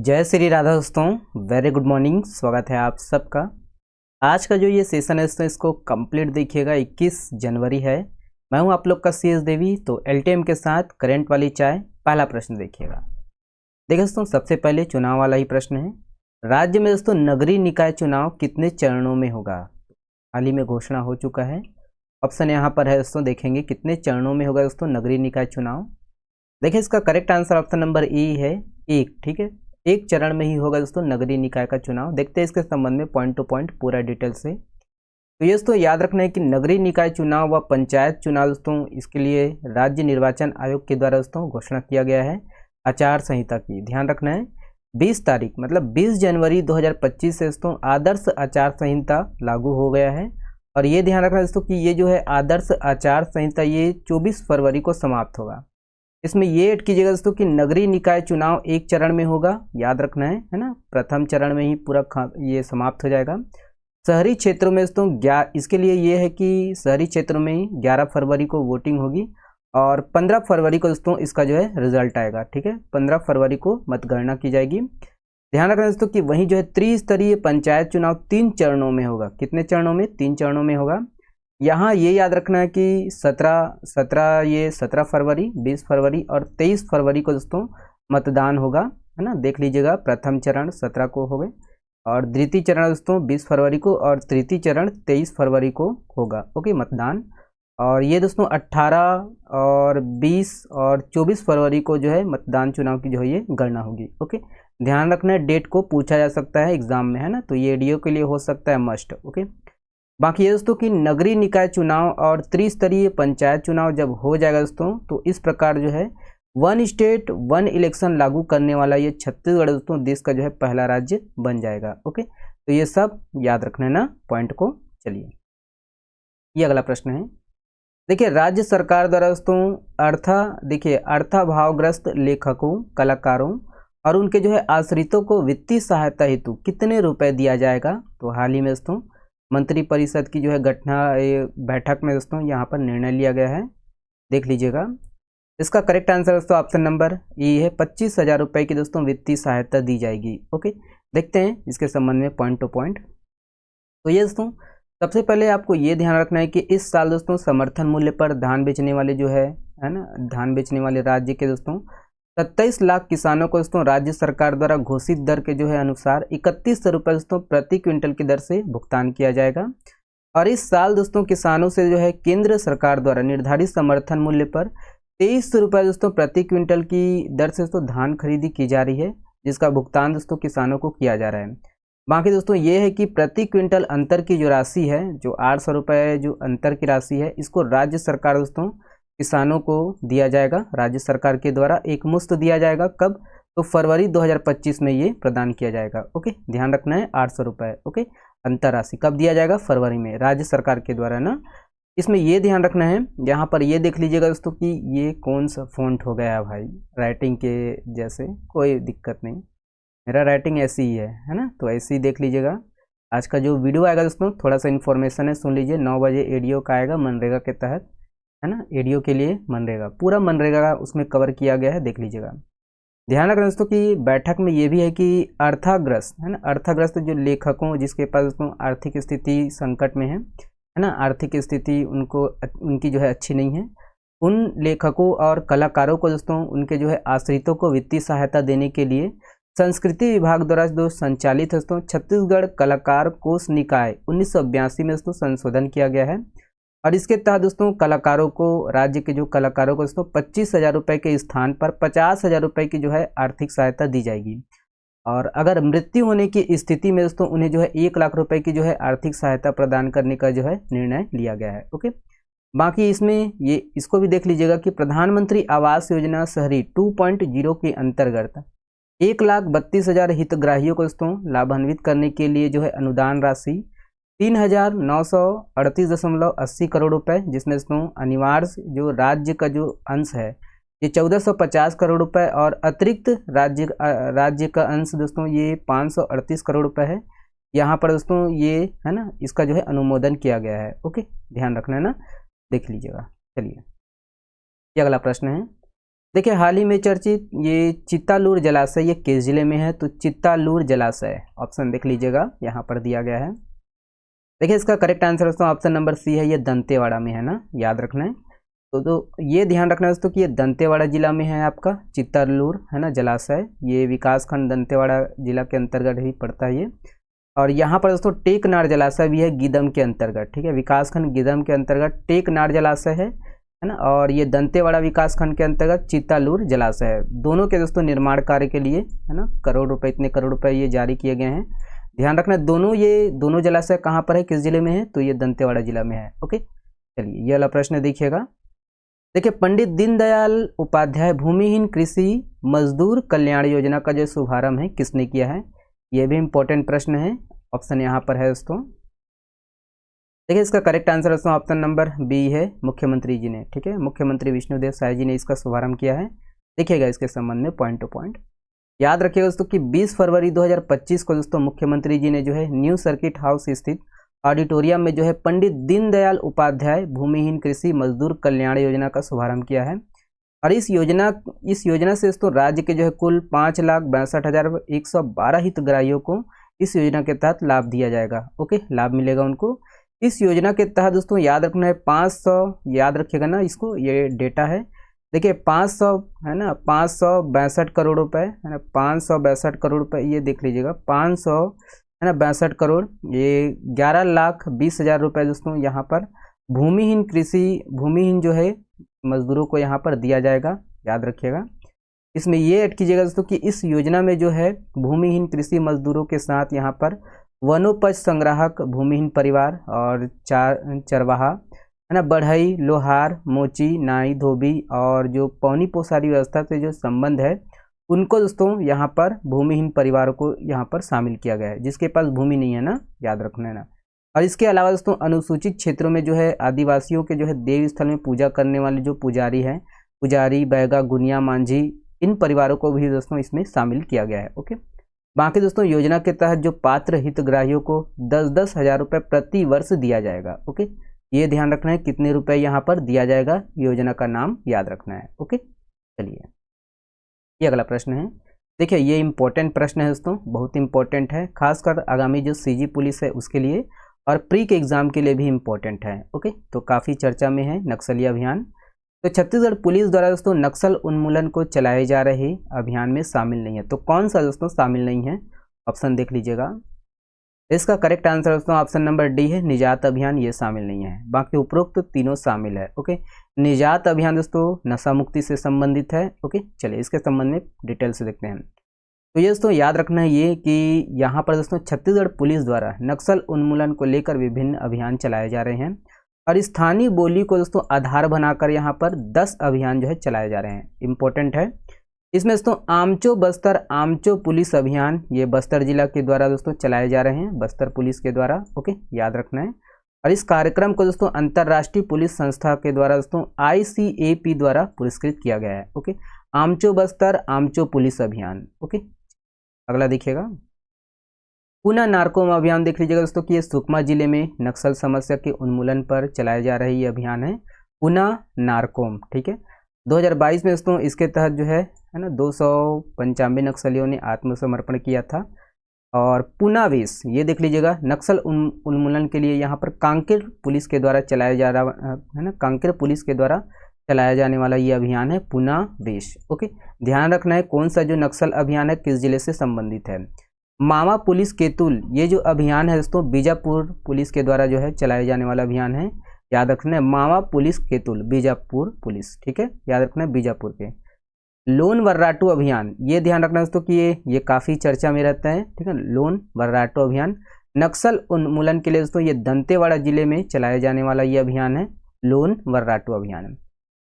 जय श्री राधा दोस्तों, very good morning. स्वागत है आप सबका। आज का जो ये सेशन है दोस्तों, इसको कंप्लीट देखिएगा। 21 जनवरी है। मैं हूं आप लोग का CS देवी। तो LTM के साथ करंट वाली चाय। पहला प्रश्न देखिएगा। देखिए दोस्तों, सबसे पहले चुनाव वाला ही प्रश्न है। राज्य में दोस्तों नगरीय निकाय चुनाव कितने चरणों में होगा? हाल ही में घोषणा हो चुका है। ऑप्शन यहाँ पर है दोस्तों, देखेंगे कितने चरणों में होगा दोस्तों नगरीय निकाय चुनाव। देखिए इसका correct answer option number A है, 1। ठीक है, एक चरण में ही होगा दोस्तों नगरीय निकाय का चुनाव। देखते हैं इसके संबंध में पॉइंट टू पॉइंट पूरा डिटेल से। तो ये दोस्तों याद रखना है कि नगरीय निकाय चुनाव व पंचायत चुनाव दोस्तों, इसके लिए राज्य निर्वाचन आयोग के द्वारा दोस्तों घोषणा किया गया है आचार संहिता की। ध्यान रखना है 20 तारीख मतलब 20 जनवरी 2025 से दोस्तों आदर्श आचार संहिता लागू हो गया है। और ये ध्यान रखना दोस्तों कि ये जो है आदर्श आचार संहिता ये 24 फरवरी को समाप्त होगा। इसमें ये ऐड कीजिएगा दोस्तों कि नगरीय निकाय चुनाव एक चरण में होगा। याद रखना है ना, प्रथम चरण में ही पूरा ये समाप्त हो जाएगा। शहरी क्षेत्रों में दोस्तों इसके लिए ये है कि शहरी क्षेत्रों में 11 फरवरी को वोटिंग होगी और 15 फरवरी को दोस्तों इसका जो है रिजल्ट आएगा। ठीक है, 15 फरवरी को मतगणना की जाएगी। ध्यान रखना दोस्तों कि वहीं जो है त्रिस्तरीय पंचायत चुनाव 3 चरणों में होगा। कितने चरणों में? 3 चरणों में होगा। यहाँ ये याद रखना है कि 17 फरवरी, 20 फरवरी और 23 फरवरी को दोस्तों मतदान होगा, है ना। देख लीजिएगा, प्रथम चरण 17 को हो गए और द्वितीय चरण दोस्तों 20 फरवरी को और तृतीय चरण 23 फरवरी को होगा। ओके, मतदान। और ये दोस्तों 18 और 20 और 24 फरवरी को जो है मतदान चुनाव की जो है ये गणना होगी। ओके, ध्यान रखना है, डेट को पूछा जा सकता है एग्जाम में, है ना, तो ये DO के लिए हो सकता है मस्ट। ओके, बाकी ये दोस्तों कि नगरीय निकाय चुनाव और त्रिस्तरीय पंचायत चुनाव जब हो जाएगा दोस्तों, तो इस प्रकार जो है 1 स्टेट 1 इलेक्शन लागू करने वाला ये छत्तीसगढ़ दोस्तों देश का जो है पहला राज्य बन जाएगा। ओके, तो ये सब याद रखना है ना पॉइंट को। चलिए, ये अगला प्रश्न है। देखिए, राज्य सरकार द्वारा दोस्तों अर्थाभावग्रस्त लेखकों, कलाकारों और उनके जो है आश्रितों को वित्तीय सहायता हेतु कितने रुपए दिया जाएगा? तो हाल ही में दोस्तों मंत्रिपरिषद की जो है बैठक में दोस्तों यहाँ पर निर्णय लिया गया है। देख लीजिएगा, इसका करेक्ट आंसर दोस्तों ऑप्शन नंबर ए है, 25,000 रुपये की दोस्तों वित्तीय सहायता दी जाएगी। ओके, देखते हैं इसके संबंध में पॉइंट टू पॉइंट। तो ये दोस्तों सबसे पहले आपको ये ध्यान रखना है कि इस साल दोस्तों समर्थन मूल्य पर धान बेचने वाले जो है ना, धान बेचने वाले राज्य के दोस्तों 27 लाख किसानों को दोस्तों राज्य सरकार द्वारा घोषित दर के जो है अनुसार 3100 रुपये दोस्तों प्रति क्विंटल की दर से भुगतान किया जाएगा। और इस साल दोस्तों किसानों से जो है केंद्र सरकार द्वारा निर्धारित समर्थन मूल्य पर 2300 रुपये दोस्तों प्रति क्विंटल की दर से दोस्तों धान खरीदी की जा रही है, जिसका भुगतान दोस्तों किसानों को किया जा रहा है। बाकी दोस्तों ये है कि प्रति क्विंटल अंतर की जो राशि है, जो 800 रुपये जो अंतर की राशि है, इसको राज्य सरकार दोस्तों किसानों को दिया जाएगा। राज्य सरकार के द्वारा एक मुश्त दिया जाएगा। कब? तो फरवरी 2025 में ये प्रदान किया जाएगा। ओके, ध्यान रखना है 800 रुपये। ओके, अंतर राशि कब दिया जाएगा? फरवरी में, राज्य सरकार के द्वारा ना। इसमें ये ध्यान रखना है, यहाँ पर ये देख लीजिएगा दोस्तों कि ये कौन सा फॉन्ट हो गया भाई, राइटिंग के जैसे कोई दिक्कत नहीं, मेरा राइटिंग ऐसी ही है ना, तो ऐसे ही देख लीजिएगा। आज का जो वीडियो आएगा दोस्तों थोड़ा सा इन्फॉर्मेशन है, सुन लीजिए। 9 बजे ADO का आएगा मनरेगा के तहत, है ना। ADO के लिए मनरेगा, पूरा मनरेगा का उसमें कवर किया गया है, देख लीजिएगा। ध्यान रखना दोस्तों कि बैठक में ये भी है कि अर्थाग्रस्त, है ना, अर्थाग्रस्त जो लेखकों जिसके पास दोस्तों आर्थिक स्थिति संकट में है ना, आर्थिक स्थिति उनकी जो है अच्छी नहीं है, उन लेखकों और कलाकारों को दोस्तों उनके जो है आश्रितों को वित्तीय सहायता देने के लिए संस्कृति विभाग द्वारा जो संचालित दोस्तों छत्तीसगढ़ कलाकार कोष निकाय 1982 में दोस्तों संशोधन किया गया है। और इसके तहत दोस्तों कलाकारों को, राज्य के जो कलाकारों को दोस्तों 25,000 रुपये के स्थान पर 50,000 रुपये की जो है आर्थिक सहायता दी जाएगी। और अगर मृत्यु होने की स्थिति में दोस्तों उन्हें जो है 1 लाख रुपए की जो है आर्थिक सहायता प्रदान करने का जो है निर्णय लिया गया है। ओके, बाकी इसमें ये इसको भी देख लीजिएगा कि प्रधानमंत्री आवास योजना शहरी 2.0 के अंतर्गत 1,32,000 हितग्राहियों को दोस्तों लाभान्वित करने के लिए जो है अनुदान राशि 3,938.80 करोड़ रुपए, जिसमें दोस्तों अनिवार्य जो राज्य का जो अंश है ये 1,450 करोड़ रुपए और अतिरिक्त राज्य का अंश दोस्तों ये 538 करोड़ रुपए है। यहाँ पर दोस्तों ये है ना, इसका जो है अनुमोदन किया गया है। ओके, ध्यान रखना है ना, देख लीजिएगा। चलिए, ये अगला प्रश्न है। देखिए हाल ही में चर्चित ये चित्तालूर जलाशय ये किस जिले में है, तो चित्तालूर जलाशय ऑप्शन देख लीजिएगा यहाँ पर दिया गया है। देखिए इसका करेक्ट आंसर दोस्तों ऑप्शन नंबर सी है, ये दंतेवाड़ा में है ना, याद रखना है। तो ये ध्यान रखना है दोस्तों कि ये दंतेवाड़ा जिला में है आपका चित्तालूर है ना जलाशय, ये विकास खंड दंतेवाड़ा जिला के अंतर्गत ही पड़ता है ये। और यहाँ पर दोस्तों टेकनार जलाशय भी है गीदम के अंतर्गत, ठीक है, विकासखंड गीदम के अंतर्गत टेकनार जलाशय है ना। और ये दंतेवाड़ा विकासखंड के अंतर्गत चित्तालूर जलाशय है। दोनों के दोस्तों निर्माण कार्य के लिए है ना करोड़ रुपए, इतने करोड़ रुपए ये जारी किए गए हैं। ध्यान रखना दोनों जलाशय कहाँ पर है, किस जिले में है, तो ये दंतेवाड़ा जिला में है। ओके चलिए ये वाला प्रश्न देखिएगा। देखिए पंडित दीनदयाल उपाध्याय भूमिहीन कृषि मजदूर कल्याण योजना का जो शुभारंभ है किसने किया है, ये भी इंपॉर्टेंट प्रश्न है। ऑप्शन यहाँ पर है दोस्तों। देखिए इसका करेक्ट आंसर दोस्तों ऑप्शन नंबर बी है, मुख्यमंत्री जी ने, ठीक है, मुख्यमंत्री विष्णुदेव साय जी ने इसका शुभारंभ किया है। देखिएगा इसके संबंध में पॉइंट टू पॉइंट याद रखिएगा दोस्तों कि 20 फरवरी 2025 को दोस्तों मुख्यमंत्री जी ने जो है न्यू सर्किट हाउस स्थित ऑडिटोरियम में जो है पंडित दीनदयाल उपाध्याय भूमिहीन कृषि मजदूर कल्याण योजना का शुभारंभ किया है। और इस योजना से दोस्तों राज्य के जो है कुल 5,62,112 हितग्राहियों को इस योजना के तहत लाभ दिया जाएगा। ओके लाभ मिलेगा उनको। इस योजना के तहत दोस्तों याद रखना है 500, याद रखिएगा ना इसको, ये डेटा है। देखिए 500 है ना, 562 करोड़ रुपए है ना, 562 करोड़ रुपए, ये देख लीजिएगा 500 है ना 62 करोड़, ये 11,20,000 रुपए दोस्तों यहाँ पर भूमिहीन जो है मजदूरों को यहाँ पर दिया जाएगा, याद रखिएगा। इसमें ये ऐड कीजिएगा दोस्तों कि इस योजना में जो है भूमिहीन कृषि मजदूरों के साथ यहाँ पर वनोपज संग्राहक भूमिहीन परिवार और चरवाहा है ना, बढ़ई, लोहार, मोची, नाई, धोबी और जो पौनी पोसारी व्यवस्था से जो संबंध है उनको दोस्तों यहाँ पर भूमिहीन परिवारों को यहाँ पर शामिल किया गया है, जिसके पास भूमि नहीं है ना, याद रखना है ना। और इसके अलावा दोस्तों अनुसूचित क्षेत्रों में जो है आदिवासियों के जो है देव स्थल में पूजा करने वाले जो पुजारी हैं, पुजारी, बैगा, गुनिया, मांझी, इन परिवारों को भी दोस्तों इसमें शामिल किया गया है। ओके बाकी दोस्तों योजना के तहत जो पात्र हितग्राहियों को 10-10 हज़ार रुपये प्रति वर्ष दिया जाएगा। ओके ये ध्यान रखना है कितने रुपए यहाँ पर दिया जाएगा, योजना का नाम याद रखना है। ओके चलिए ये अगला प्रश्न है। देखिए ये इंपॉर्टेंट प्रश्न है दोस्तों, बहुत इंपॉर्टेंट है, खासकर आगामी जो सीजी पुलिस है उसके लिए और प्री के एग्जाम के लिए भी इम्पोर्टेंट है। ओके तो काफ़ी चर्चा में है नक्सली अभियान। तो छत्तीसगढ़ पुलिस द्वारा दोस्तों नक्सल उन्मूलन को चलाए जा रहे अभियान में शामिल नहीं है, तो कौन सा दोस्तों शामिल नहीं है, ऑप्शन देख लीजिएगा। इसका करेक्ट आंसर दोस्तों ऑप्शन नंबर डी है, निजात अभियान, ये शामिल नहीं है। बाकी उपरोक्त तो तीनों शामिल है। ओके निजात अभियान दोस्तों नशा मुक्ति से संबंधित है। ओके चलिए इसके संबंध में डिटेल से देखते हैं। तो ये दोस्तों याद रखना है ये कि यहाँ पर दोस्तों छत्तीसगढ़ पुलिस द्वारा नक्सल उन्मूलन को लेकर विभिन्न अभियान चलाए जा रहे हैं और स्थानीय बोली को दोस्तों आधार बनाकर यहाँ पर 10 अभियान जो है चलाए जा रहे हैं, इंपॉर्टेंट है। इसमें दोस्तों आमचो बस्तर आमचो पुलिस अभियान, ये बस्तर जिला के द्वारा दोस्तों चलाए जा रहे हैं, बस्तर पुलिस के द्वारा। ओके याद रखना है। और इस कार्यक्रम को दोस्तों अंतर्राष्ट्रीय पुलिस संस्था के द्वारा दोस्तों ICAP द्वारा पुरस्कृत किया गया है। ओके आमचो बस्तर आमचो पुलिस अभियान। ओके अगला देखिएगा, पुना नार्कोम अभियान देख लीजिएगा दोस्तों कि ये सुकमा जिले में नक्सल समस्या के उन्मूलन पर चलाया जा रही ये अभियान है, पुना नार्कोम। ठीक है 2022 में दोस्तों इसके तहत जो है ना 295 नक्सलियों ने आत्मसमर्पण किया था। और पुनावेश ये देख लीजिएगा नक्सल उन्मूलन के लिए यहाँ पर कांकेर पुलिस के द्वारा चलाया जा रहा है ना, कांकेर पुलिस के द्वारा चलाया जाने वाला ये अभियान है पुनावेश। ओके ध्यान रखना है कौन सा जो नक्सल अभियान है किस जिले से संबंधित है। मामा पुलिस केतुल ये जो अभियान है दोस्तों बीजापुर पुलिस के द्वारा जो है चलाया जाने वाला अभियान है, याद रखना है मामा पुलिस केतुल बीजापुर पुलिस। ठीक है याद रखना है बीजापुर के। लोन वर्राटू अभियान ये ध्यान रखना दोस्तों कि ये काफ़ी चर्चा में रहता है। ठीक है लोन वर्राटू अभियान नक्सल उन्मूलन के लिए दोस्तों ये दंतेवाड़ा जिले में चलाए जाने वाला ये अभियान है लोन वर्राटू अभियान।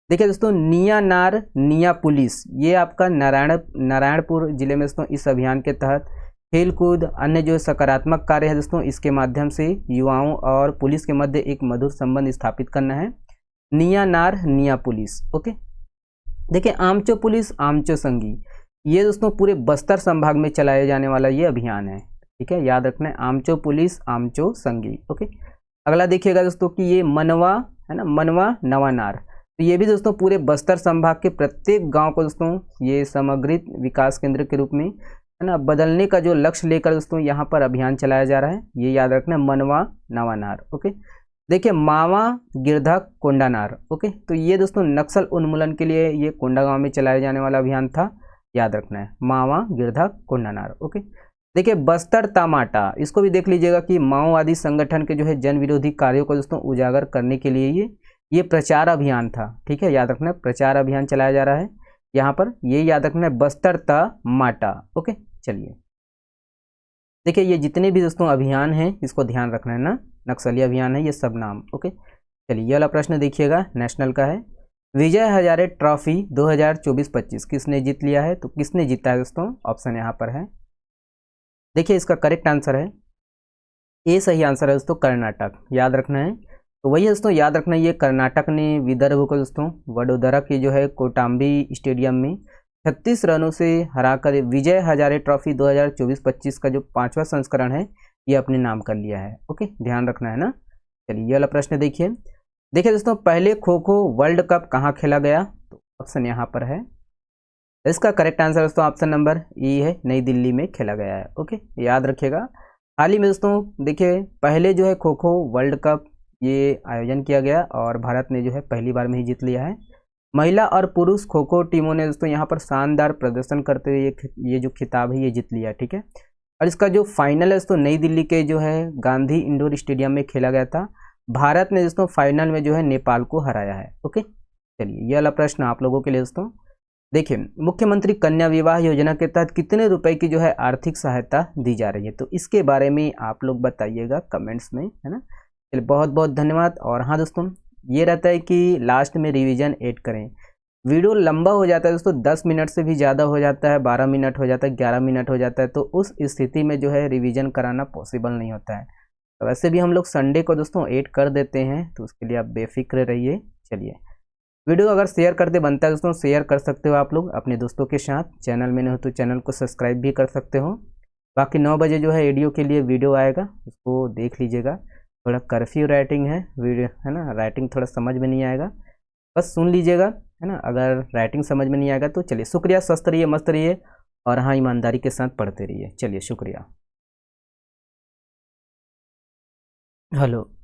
देखिए दोस्तों निया पुलिस ये आपका नारायणपुर जिले में दोस्तों इस अभियान के तहत खेल कूद अन्य जो सकारात्मक कार्य है दोस्तों इसके माध्यम से युवाओं और पुलिस के मध्य एक मधुर संबंध स्थापित करना है, निया पुलिस। ओके देखिए आमचो पुलिस आमचो संगी ये दोस्तों पूरे बस्तर संभाग में चलाए जाने वाला ये अभियान है। ठीक है याद रखना है आमचो पुलिस आमचो संगी। ओके अगला देखिएगा दोस्तों कि ये मनवा है ना, मनवा नवानार तो ये भी दोस्तों पूरे बस्तर संभाग के प्रत्येक गांव को दोस्तों ये समग्रित विकास केंद्र के रूप में है ना बदलने का जो लक्ष्य लेकर दोस्तों यहाँ पर अभियान चलाया जा रहा है। ये याद रखना, मनवा नवानार। ओके, देखिए मावा गिरधा कोंडानार। ओके, तो ये दोस्तों नक्सल उन्मूलन के लिए ये कोंडा गांव में चलाया जाने वाला अभियान था, याद रखना है, मावा गिरधा कोंडानार। ओके, देखिए बस्तर तामाटा, इसको भी देख लीजिएगा कि माओवादी संगठन के जो है जन विरोधी कार्यों को दोस्तों उजागर करने के लिए ये प्रचार अभियान था। ठीक है, याद रखना, प्रचार अभियान चलाया जा रहा है यहाँ पर, ये याद रखना है, बस्तर तामाटा। ओके, चलिए देखिए ये जितने भी दोस्तों अभियान हैं इसको ध्यान रखना है ना, नक्सली अभियान है ये सब नाम। ओके, चलिए ये वाला प्रश्न देखिएगा, नेशनल का है। विजय हजारे ट्रॉफी 2024-25 किसने जीत लिया है? तो किसने जीता है दोस्तों? ऑप्शन यहाँ पर है, देखिए इसका करेक्ट आंसर है ए, सही आंसर है दोस्तों कर्नाटक, याद रखना है। तो वही दोस्तों याद रखना है, ये कर्नाटक ने विदर्भ को दोस्तों वडोदरा की जो है कोटाम्बी स्टेडियम में 36 रनों से हराकर विजय हजारे ट्रॉफी 2024-25 का जो 5वां संस्करण है ये अपने नाम कर लिया है। ओके, ध्यान रखना है ना। चलिए ये वाला प्रश्न देखिए दोस्तों, पहले खो खो वर्ल्ड कप कहाँ खेला गया? तो ऑप्शन यहाँ पर है, इसका करेक्ट आंसर दोस्तों ऑप्शन नंबर ई है, नई दिल्ली में खेला गया है। ओके, याद रखिएगा। हाल ही में दोस्तों देखिए पहले जो है खो खो वर्ल्ड कप ये आयोजन किया गया और भारत ने जो है पहली बार में ही जीत लिया है। महिला और पुरुष खो खो टीमों ने दोस्तों यहाँ पर शानदार प्रदर्शन करते हुए ये जो खिताब है ये जीत लिया। ठीक है, और इसका जो फाइनल है दोस्तों नई दिल्ली के जो है गांधी इंडोर स्टेडियम में खेला गया था। भारत ने दोस्तों फाइनल में जो है नेपाल को हराया है। ओके, चलिए ये वाला प्रश्न आप लोगों के लिए दोस्तों, देखिए मुख्यमंत्री कन्या विवाह योजना के तहत कितने रुपए की जो है आर्थिक सहायता दी जा रही है? तो इसके बारे में आप लोग बताइएगा कमेंट्स में, है ना। चलिए बहुत बहुत धन्यवाद। और हाँ दोस्तों, ये रहता है कि लास्ट में रिवीजन ऐड करें। वीडियो लंबा हो जाता है दोस्तों, 10 मिनट से भी ज़्यादा हो जाता है, 12 मिनट हो जाता है, 11 मिनट हो जाता है, तो उस स्थिति में जो है रिवीजन कराना पॉसिबल नहीं होता है। तो वैसे भी हम लोग संडे को दोस्तों ऐड कर देते हैं, तो उसके लिए आप बेफिक्र रहिए। चलिए वीडियो अगर शेयर करते बनता है दोस्तों, शेयर कर सकते हो आप लोग अपने दोस्तों के साथ। चैनल में नहीं हो तो चैनल को सब्सक्राइब भी कर सकते हो। बाकी 9 बजे जो है एडियो के लिए वीडियो आएगा, उसको देख लीजिएगा। थोड़ा कर्फ्यू राइटिंग है वीडियो, है ना, राइटिंग थोड़ा समझ में नहीं आएगा, बस सुन लीजिएगा, है ना। अगर राइटिंग समझ में नहीं आएगा तो चलिए शुक्रिया, स्वस्थ रहिए, मस्त रहिए और हाँ ईमानदारी के साथ पढ़ते रहिए। चलिए शुक्रिया। हेलो।